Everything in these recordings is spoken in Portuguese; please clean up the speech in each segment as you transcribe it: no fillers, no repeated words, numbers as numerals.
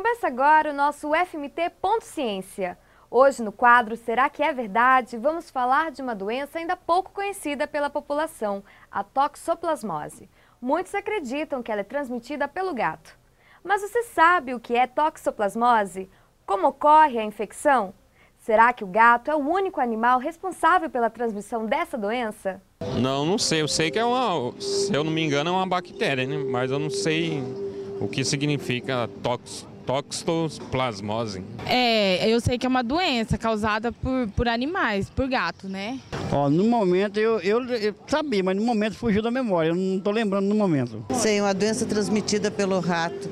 Começa agora o nosso FMT Ponto Ciência. Hoje no quadro Será que é verdade? Vamos falar de uma doença ainda pouco conhecida pela população, a toxoplasmose. Muitos acreditam que ela é transmitida pelo gato. Mas você sabe o que é toxoplasmose? Como ocorre a infecção? Será que o gato é o único animal responsável pela transmissão dessa doença? Não sei. Eu sei que se eu não me engano, é uma bactéria, né? Mas eu não sei o que significa toxoplasmose. Eu sei que é uma doença causada por animais, por gato, né? No momento eu sabia, mas no momento fugiu da memória, eu não estou lembrando no momento. Sei, uma doença transmitida pelo rato.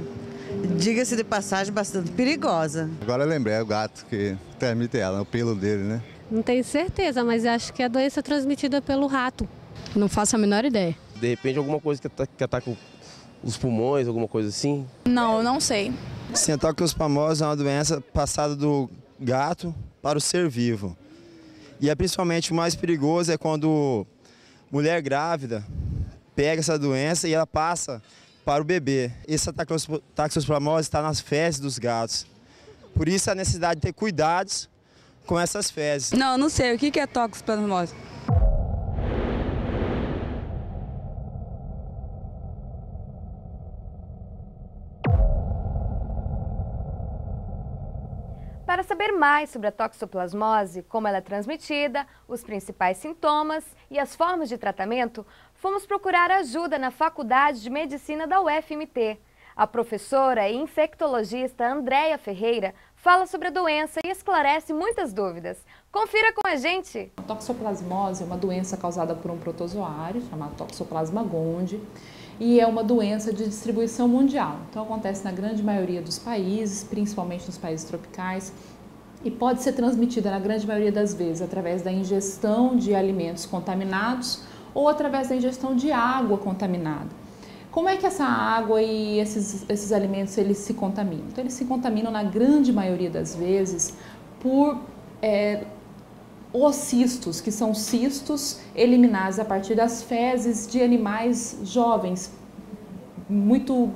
Diga-se de passagem, bastante perigosa. Agora eu lembrei, é o gato que transmite ela, o pelo dele, né? Não tenho certeza, mas acho que é a doença transmitida pelo rato. Não faço a menor ideia. De repente alguma coisa que ataca os pulmões, alguma coisa assim? Não sei. Sim, a toxoplasmose é uma doença passada do gato para o ser vivo. E é principalmente o mais perigoso é quando mulher grávida pega essa doença e ela passa para o bebê. Essa toxoplasmose está nas fezes dos gatos. Por isso a necessidade de ter cuidados com essas fezes. Não sei. O que é toxoplasmose? Para saber mais sobre a toxoplasmose, como ela é transmitida, os principais sintomas e as formas de tratamento, fomos procurar ajuda na Faculdade de Medicina da UFMT. A professora e infectologista Andréia Ferreira fala sobre a doença e esclarece muitas dúvidas. Confira com a gente! A toxoplasmose é uma doença causada por um protozoário, chamado Toxoplasma gondii, e é uma doença de distribuição mundial. Então acontece na grande maioria dos países, principalmente nos países tropicais, e pode ser transmitida na grande maioria das vezes através da ingestão de alimentos contaminados ou através da ingestão de água contaminada. Como é que essa água e esses alimentos eles se contaminam? Então, eles se contaminam na grande maioria das vezes por oocistos, que são cistos eliminados a partir das fezes de animais jovens, muito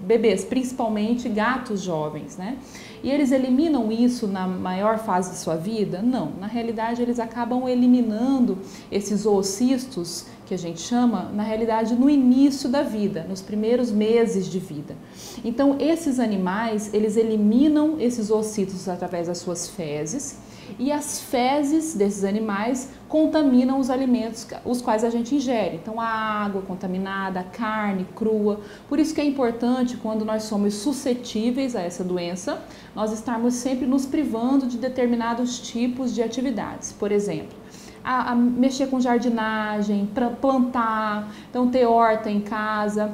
bebês, principalmente gatos jovens, né? E eles eliminam isso na maior fase de sua vida? Não, na realidade eles acabam eliminando esses oocistos, que a gente chama, na realidade, no início da vida, nos primeiros meses de vida. Então, esses animais, eles eliminam esses oocistos através das suas fezes, e as fezes desses animais contaminam os alimentos os quais a gente ingere. Então, a água contaminada, a carne crua. Por isso que é importante, quando nós somos suscetíveis a essa doença, nós estarmos sempre nos privando de determinados tipos de atividades. Por exemplo, a mexer com jardinagem, plantar, então ter horta em casa.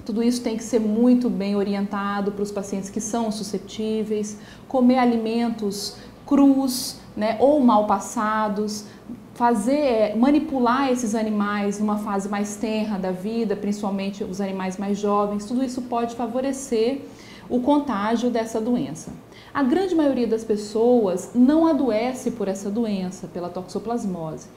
Tudo isso tem que ser muito bem orientado para os pacientes que são suscetíveis, comer alimentos crus, né, ou mal passados, manipular esses animais numa fase mais tenra da vida, principalmente os animais mais jovens, tudo isso pode favorecer o contágio dessa doença. A grande maioria das pessoas não adoece por essa doença, pela toxoplasmose.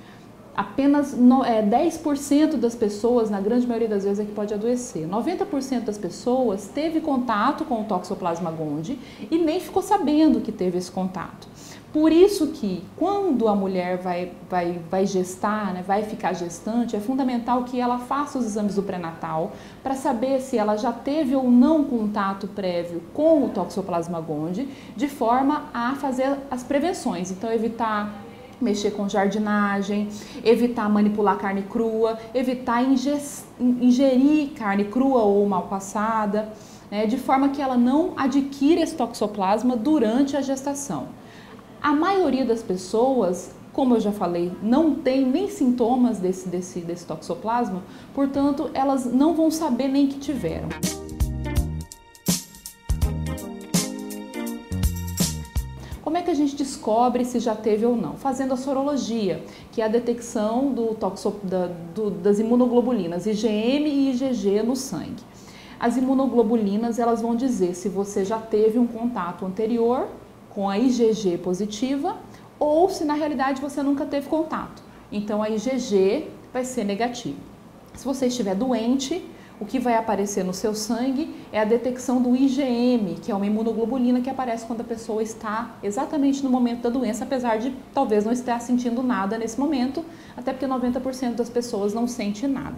Apenas 10% das pessoas, na grande maioria das vezes, é que pode adoecer. 90% das pessoas teve contato com o Toxoplasma gondii e nem ficou sabendo que teve esse contato. Por isso que, quando a mulher vai gestar, né, vai ficar gestante, é fundamental que ela faça os exames do pré-natal para saber se ela já teve ou não contato prévio com o Toxoplasma gondii, de forma a fazer as prevenções. Então, evitar mexer com jardinagem, evitar manipular carne crua, evitar ingerir carne crua ou mal passada, né, de forma que ela não adquira esse toxoplasma durante a gestação. A maioria das pessoas, como eu já falei, não tem nem sintomas desse toxoplasma, portanto, elas não vão saber nem que tiveram. Como é que a gente descobre se já teve ou não? Fazendo a sorologia, que é a detecção das imunoglobulinas IgM e IgG no sangue. As imunoglobulinas, elas vão dizer se você já teve um contato anterior com a IgG positiva ou se na realidade você nunca teve contato. Então a IgG vai ser negativa. Se você estiver doente, O que vai aparecer no seu sangue é a detecção do IgM, que é uma imunoglobulina que aparece quando a pessoa está exatamente no momento da doença, apesar de talvez não estar sentindo nada nesse momento, até porque 90% das pessoas não sente nada.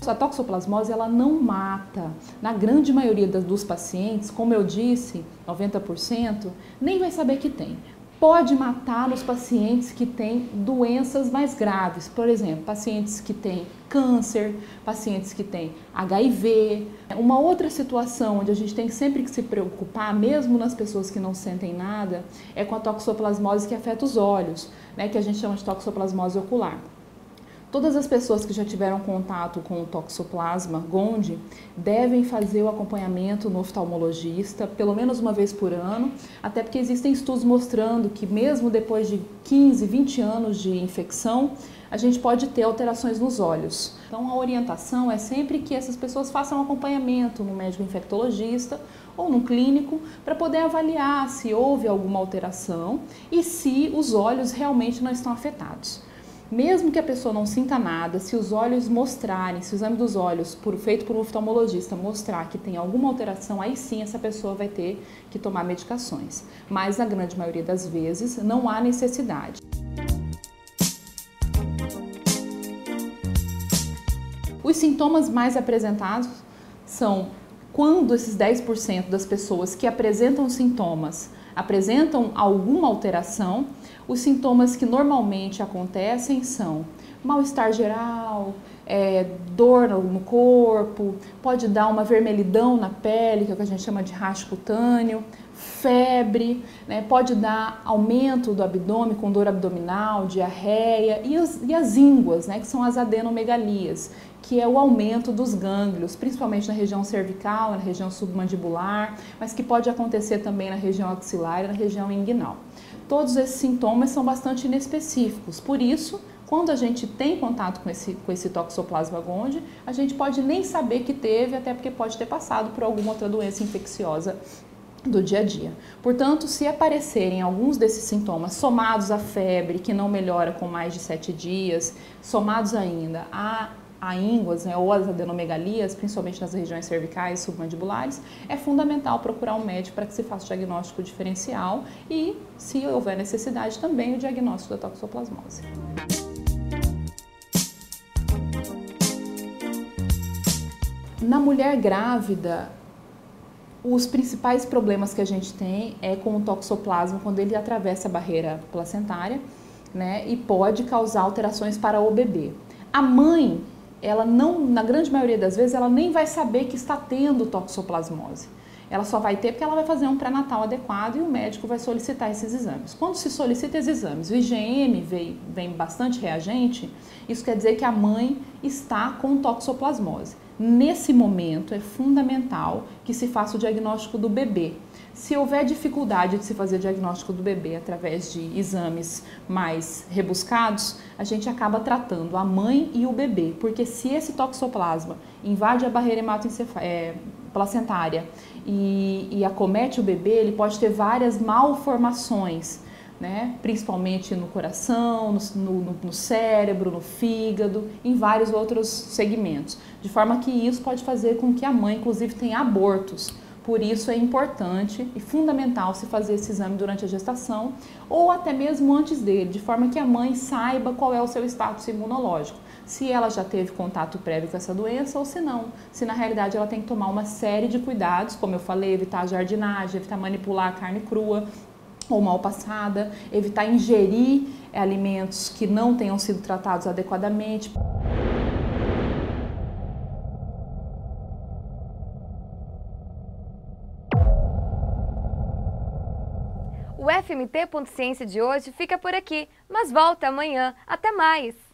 A toxoplasmose ela não mata. Na grande maioria dos pacientes, como eu disse, 90%, nem vai saber que tem. Pode matar nos pacientes que têm doenças mais graves, por exemplo, pacientes que têm câncer, pacientes que têm HIV. Uma outra situação onde a gente tem sempre que se preocupar, mesmo nas pessoas que não sentem nada, é com a toxoplasmose que afeta os olhos, né, que a gente chama de toxoplasmose ocular. Todas as pessoas que já tiveram contato com o Toxoplasma gondii devem fazer o acompanhamento no oftalmologista pelo menos uma vez por ano, até porque existem estudos mostrando que mesmo depois de 15, 20 anos de infecção, a gente pode ter alterações nos olhos. Então a orientação é sempre que essas pessoas façam um acompanhamento no médico infectologista ou no clínico para poder avaliar se houve alguma alteração e se os olhos realmente não estão afetados. Mesmo que a pessoa não sinta nada, se os olhos mostrarem, se o exame dos olhos feito por um oftalmologista mostrar que tem alguma alteração, aí sim essa pessoa vai ter que tomar medicações. Mas na grande maioria das vezes não há necessidade. Os sintomas mais apresentados são quando esses 10% das pessoas que apresentam sintomas apresentam alguma alteração. Os sintomas que normalmente acontecem são mal-estar geral, dor no corpo, pode dar uma vermelhidão na pele, que é o que a gente chama de racho cutâneo, febre, né? Pode dar aumento do abdômen com dor abdominal, diarreia e as ínguas, né? Que são as adenomegalias, que é o aumento dos gânglios, principalmente na região cervical, na região submandibular, mas que pode acontecer também na região axilar e na região inguinal. Todos esses sintomas são bastante inespecíficos, por isso, quando a gente tem contato com esse Toxoplasma gondii, a gente pode nem saber que teve, até porque pode ter passado por alguma outra doença infecciosa do dia a dia. Portanto, se aparecerem alguns desses sintomas somados à febre, que não melhora com mais de 7 dias, somados ainda a ínguas, né, ou as adenomegalias, principalmente nas regiões cervicais e submandibulares, é fundamental procurar um médico para que se faça o diagnóstico diferencial e, se houver necessidade, também o diagnóstico da toxoplasmose. Na mulher grávida, os principais problemas que a gente tem é com o toxoplasma quando ele atravessa a barreira placentária, né, e pode causar alterações para o bebê. A mãe, ela não, na grande maioria das vezes, ela nem vai saber que está tendo toxoplasmose. Ela só vai ter porque ela vai fazer um pré-natal adequado e o médico vai solicitar esses exames. Quando se solicita esses exames, o IgM vem bastante reagente, isso quer dizer que a mãe está com toxoplasmose. Nesse momento, é fundamental que se faça o diagnóstico do bebê. Se houver dificuldade de se fazer o diagnóstico do bebê através de exames mais rebuscados, a gente acaba tratando a mãe e o bebê, porque se esse toxoplasma invade a barreira placentária e acomete o bebê, ele pode ter várias malformações, né? Principalmente no coração, no cérebro, no fígado, em vários outros segmentos, de forma que isso pode fazer com que a mãe, inclusive, tenha abortos. Por isso é importante e fundamental se fazer esse exame durante a gestação ou até mesmo antes dele, de forma que a mãe saiba qual é o seu status imunológico, se ela já teve contato prévio com essa doença ou se não, se na realidade ela tem que tomar uma série de cuidados, como eu falei, evitar a jardinagem, evitar manipular a carne crua ou mal passada, evitar ingerir alimentos que não tenham sido tratados adequadamente. O FMT.Ciência de hoje fica por aqui, mas volta amanhã. Até mais!